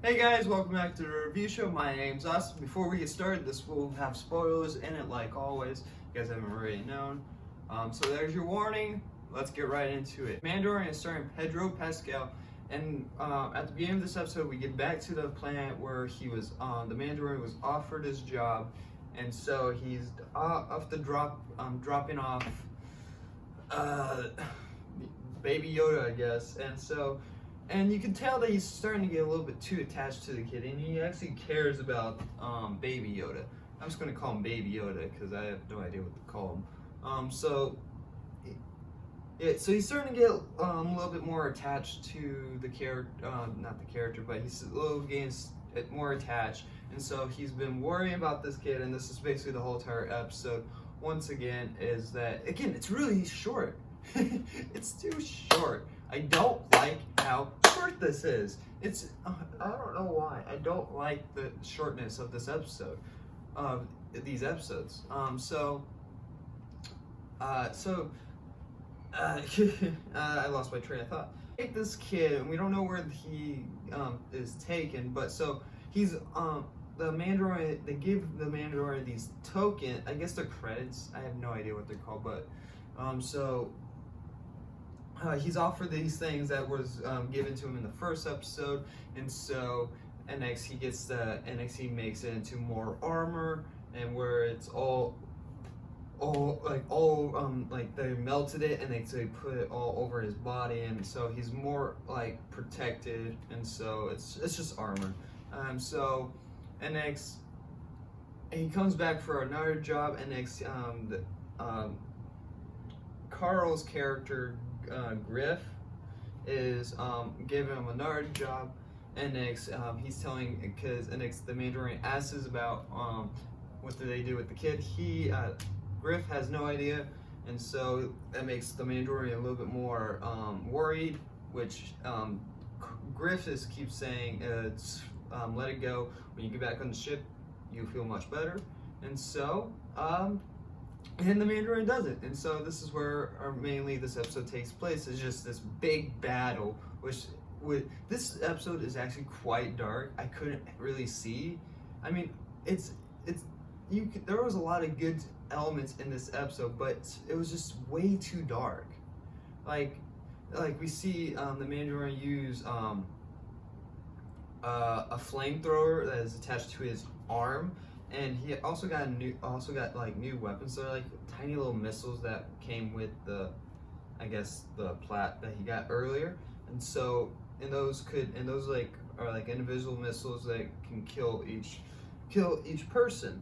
Hey guys, welcome back to the review show. My name's Us. Before we get started, this will have spoilers in it like always. You guys haven't already known. So there's your warning. Let's get right into it. Mandalorian is starring Pedro Pascal, and at the beginning of this episode, we get back to the planet where he was. The Mandalorian was offered his job, and so he's off the dropping off Baby Yoda, I guess, and you can tell that he's starting to get a little bit too attached to the kid, and he actually cares about Baby Yoda. I'm just going to call him Baby Yoda because I have no idea what to call him. So he's starting to get a little bit more attached to the character, not the character, but he's a little getting more attached, and so he's been worrying about this kid, and this is basically the whole entire episode. Once again, is that it's really short. It's too short. I don't like how short this is. I don't know why. I don't like the shortness of this episode, of these episodes. I lost my train of thought. Take this kid, and we don't know where he is taken, but so he's the Mandalorian. They give the Mandalorian these tokens. I guess they're credits. I have no idea what they're called, but he's offered these things that was given to him in the first episode, and so next he makes it into more armor, and where it's all they melted it and they put it all over his body, and so he's more like protected, and so it's just armor. And next he comes back for another job, and next Carl's character Griff is giving him another job, and next he's telling, because next the Mandalorian asks about what do they do with the kid. Griff has no idea, and so that makes the Mandalorian a little bit more worried, which Griff keeps saying let it go. When you get back on the ship, you feel much better, and so and the Mandalorian does it, and so this is where mainly this episode takes place. Is just this big battle, this episode is actually quite dark. I couldn't really see. I mean, there was a lot of good elements in this episode, but it was just way too dark. Like we see the Mandalorian use a flamethrower that is attached to his arm. And he also got new weapons. So they're like tiny little missiles that came with the plat that he got earlier. And so those are like individual missiles that can kill each person,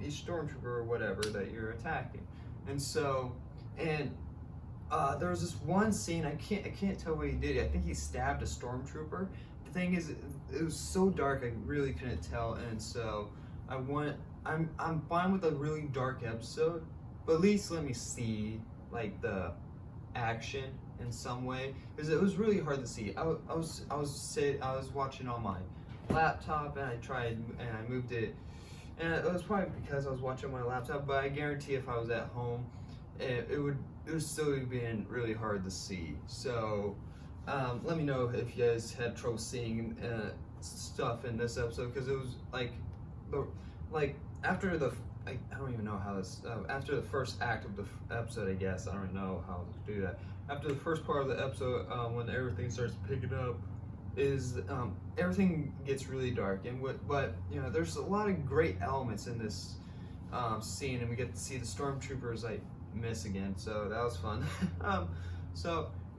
each stormtrooper or whatever that you're attacking. And so there was this one scene, I can't tell what he did. I think he stabbed a stormtrooper. The thing is, it was so dark I really couldn't tell, and so I'm fine with a really dark episode, but at least let me see like the action in some way, because it was really hard to see. I was watching on my laptop, and I moved it, and it was probably because I was watching on my laptop, but I guarantee if I was at home, it would still been really hard to see. So let me know if you guys had trouble seeing stuff in this episode, because it was after I don't even know how this after the first act of the episode, I guess I don't know how to do that. After the first part of the episode, when everything starts picking up, everything gets really dark, but there's a lot of great elements in this scene, and we get to see the stormtroopers miss again, so that was fun.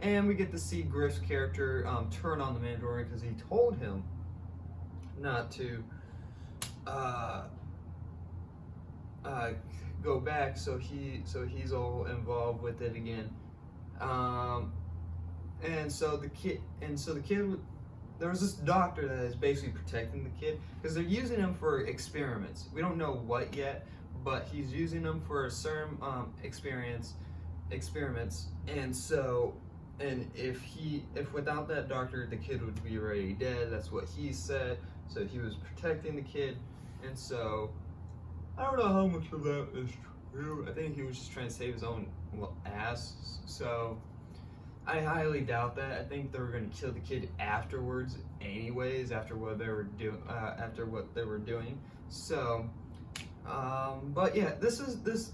And we get to see Griff's character turn on the Mandalorian because he told him not to go back, so he's all involved with it again. And so the kid, there was this doctor that is basically protecting the kid because they're using him for experiments. We don't know what yet, but he's using them for certain experiments. And if without that doctor, the kid would be already dead. That's what he said. So he was protecting the kid, and so I don't know how much of that is true. I think he was just trying to save his own ass. So I highly doubt that. I think they were going to kill the kid afterwards, anyways, after what they were doing. So, but yeah, this.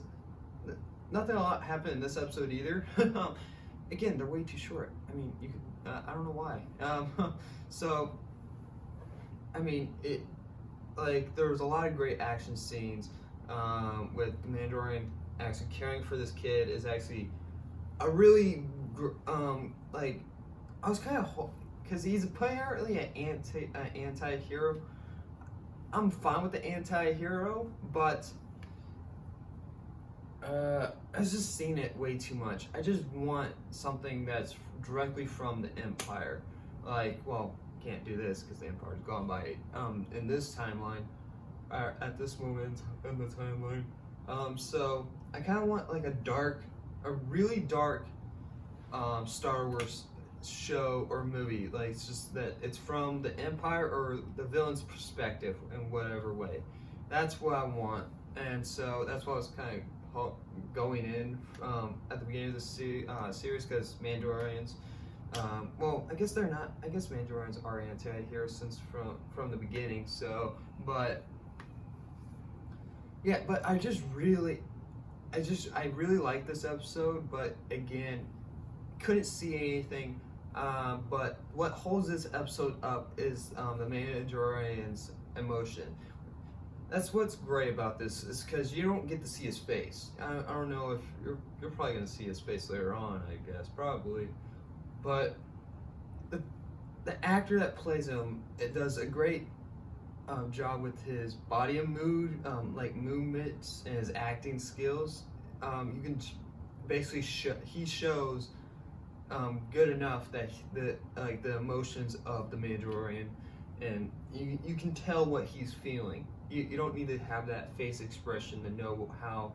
Nothing a lot happened in this episode either. Again, they're way too short. I mean, you could, I don't know why. So, I mean, there was a lot of great action scenes with the Mandalorian actually caring for this kid is actually a really I was kind of because he's apparently an anti-hero. I'm fine with the anti-hero, but I've just seen it way too much. I just want something that's directly from the Empire. Well, can't do this because the Empire's gone by in this timeline, at this moment in the timeline. So I kind of want like a really dark Star Wars show or movie. Like it's just that it's from the Empire or the villain's perspective in whatever way. That's what I want, and so that's why I was kind of going in at the beginning of the series because Mandalorians. Well, I guess they're not. I guess Mandalorians are anti-heroes since from the beginning. So, but yeah, but I really like this episode. But again, couldn't see anything. But what holds this episode up is the Mandalorian's emotion. That's what's great about this is because you don't get to see his face. I don't know if you're probably gonna see his face later on. I guess probably, but the actor that plays him, it does a great job with his body and mood, like movements and his acting skills. You can basically he shows good enough that the emotions of the Mandalorian, and you can tell what he's feeling. You don't need to have that face expression to know how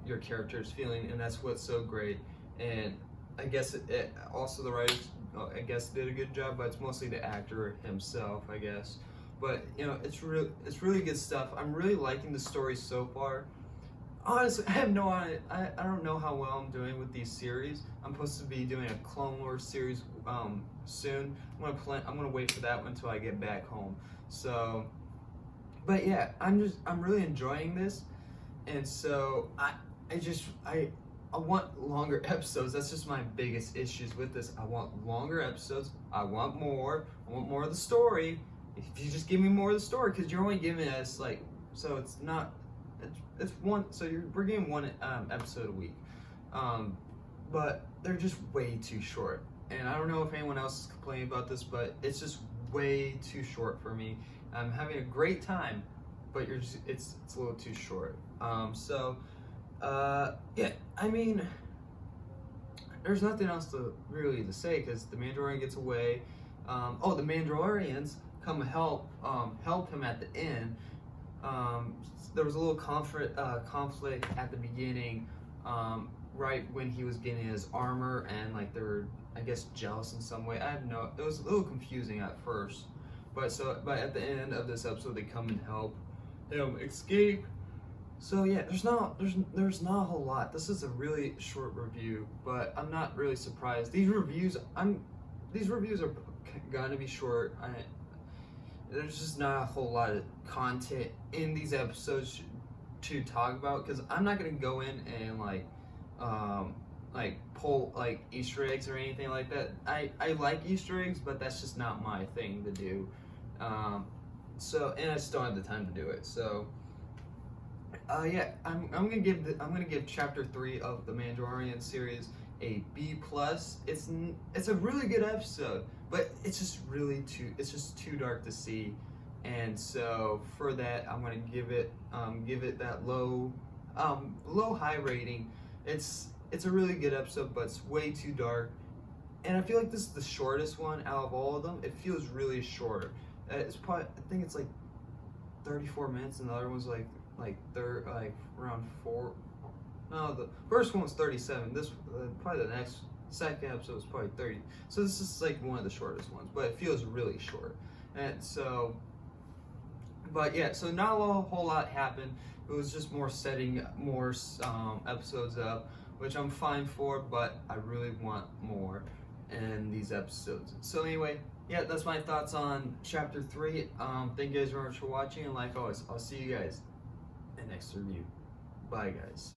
your character is feeling, and that's what's so great. And I guess it also the writers I guess did a good job, but it's mostly the actor himself, I guess. But it's really good stuff. I'm really liking the story so far. Honestly, I don't know how well I'm doing with these series. I'm supposed to be doing a Clone Wars series soon. I'm gonna wait for that one until I get back home. So, but yeah, I'm really enjoying this, and so I want longer episodes. That's just my biggest issues with this. I want longer episodes. I want more of the story. If you just give me more of the story, because you're only giving us so it's not. It's one. So we're getting one episode a week, but they're just way too short. And I don't know if anyone else is complaining about this, but it's just way too short for me. I'm having a great time, but it's a little too short. Yeah, I mean, there's nothing else to say because the Mandalorian gets away. The Mandalorians come help him at the end. There was a little conflict at the beginning, right when he was getting his armor, and they were, I guess, jealous in some way. It was a little confusing at first, but at the end of this episode, they come and help him escape. So yeah, there's not a whole lot. This is a really short review, but I'm not really surprised. These reviews are gonna be short. There's just not a whole lot of content in these episodes to talk about because I'm not gonna go in and pull Easter eggs or anything like that. I like Easter eggs, but that's just not my thing to do. And I still don't have the time to do it. So yeah, I'm gonna give chapter 3 of the Mandalorian series a B+. It's a really good episode, but it's just too dark to see, and so for that I'm gonna give it that low high rating. It's a really good episode, but it's way too dark, and I feel like this is the shortest one out of all of them. It feels really short. It's probably, I think it's 34 minutes, and the other one's around 4. No, the first one was 37. This probably the second episode was probably 30. So this is one of the shortest ones, but it feels really short. And so, but yeah, so not a whole lot happened. It was just more setting more episodes up. which I'm fine for, but I really want more in these episodes. So anyway, yeah, that's my thoughts on chapter 3. Thank you guys very much for watching, and like always, I'll see you guys in the next review. Bye guys.